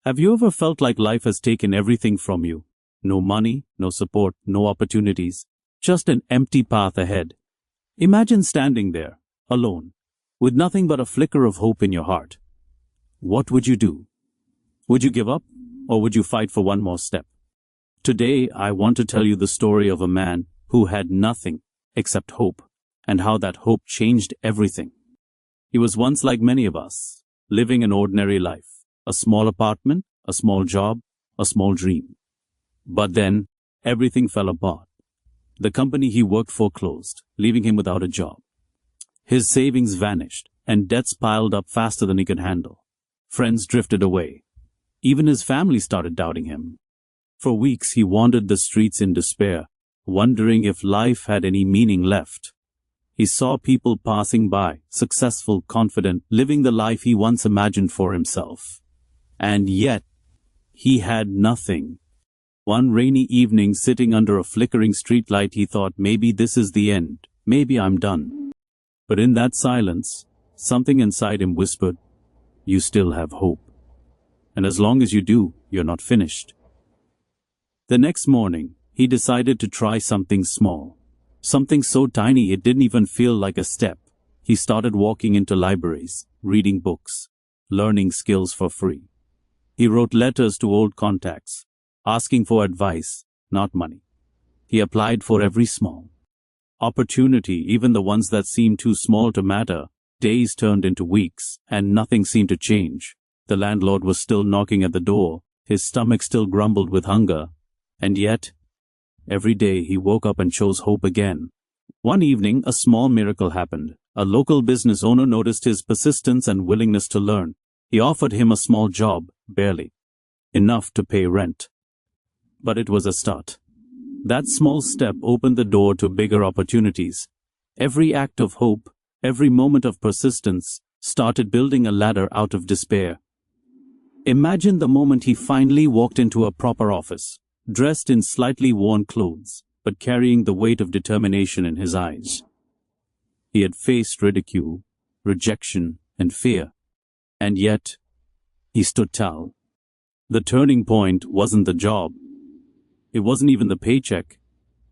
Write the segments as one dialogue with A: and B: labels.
A: Have you ever felt like life has taken everything from you? No money, no support, no opportunities, just an empty path ahead. Imagine standing there, alone, with nothing but a flicker of hope in your heart. What would you do? Would you give up, or would you fight for one more step? Today, I want to tell you the story of a man who had nothing except hope, and how that hope changed everything. He was once like many of us, living an ordinary life. A small apartment, a small job, a small dream. But then, everything fell apart. The company he worked for closed, leaving him without a job. His savings vanished, and debts piled up faster than he could handle. Friends drifted away. Even his family started doubting him. For weeks he wandered the streets in despair, wondering if life had any meaning left. He saw people passing by, successful, confident, living the life he once imagined for himself. And yet, he had nothing. One rainy evening, sitting under a flickering streetlight, he thought, maybe this is the end. Maybe I'm done. But in that silence, something inside him whispered, you still have hope. And as long as you do, you're not finished. The next morning, he decided to try something small. Something so tiny it didn't even feel like a step. He started walking into libraries, reading books, learning skills for free. He wrote letters to old contacts, asking for advice, not money. He applied for every small opportunity, even the ones that seemed too small to matter. Days turned into weeks, and nothing seemed to change. The landlord was still knocking at the door, his stomach still grumbled with hunger, and yet, every day he woke up and chose hope again. One evening, a small miracle happened. A local business owner noticed his persistence and willingness to learn. He offered him a small job, barely enough to pay rent. But it was a start. That small step opened the door to bigger opportunities. Every act of hope, every moment of persistence, started building a ladder out of despair. Imagine the moment he finally walked into a proper office, dressed in slightly worn clothes, but carrying the weight of determination in his eyes. He had faced ridicule, rejection, and fear. And yet, he stood tall. The turning point wasn't the job. It wasn't even the paycheck.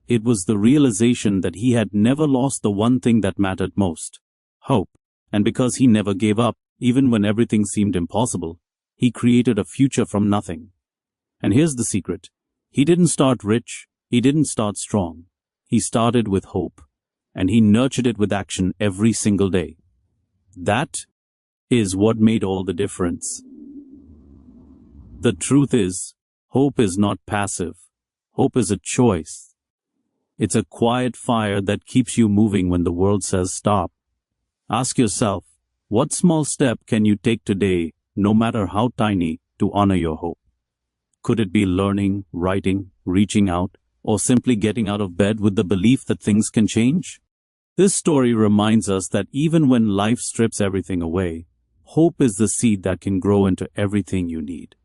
A: It was the realization that he had never lost the one thing that mattered most, hope. And because he never gave up, even when everything seemed impossible, he created a future from nothing. And here's the secret. He didn't start rich. He didn't start strong. He started with hope, and he nurtured it with action every single day. That is what made all the difference. The truth is, hope is not passive. Hope is a choice. It's a quiet fire that keeps you moving when the world says stop. Ask yourself, what small step can you take today, no matter how tiny, to honor your hope? Could it be learning, writing, reaching out, or simply getting out of bed with the belief that things can change? This story reminds us that even when life strips everything away, hope is the seed that can grow into everything you need.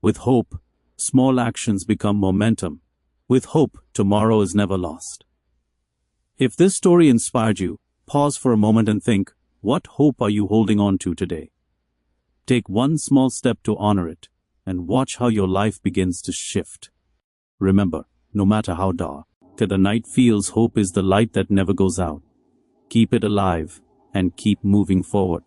A: With hope, small actions become momentum. With hope, tomorrow is never lost. If this story inspired you, pause for a moment and think, what hope are you holding on to today? Take one small step to honor it, and watch how your life begins to shift. Remember, no matter how dark the night feels, hope is the light that never goes out. Keep it alive, and keep moving forward.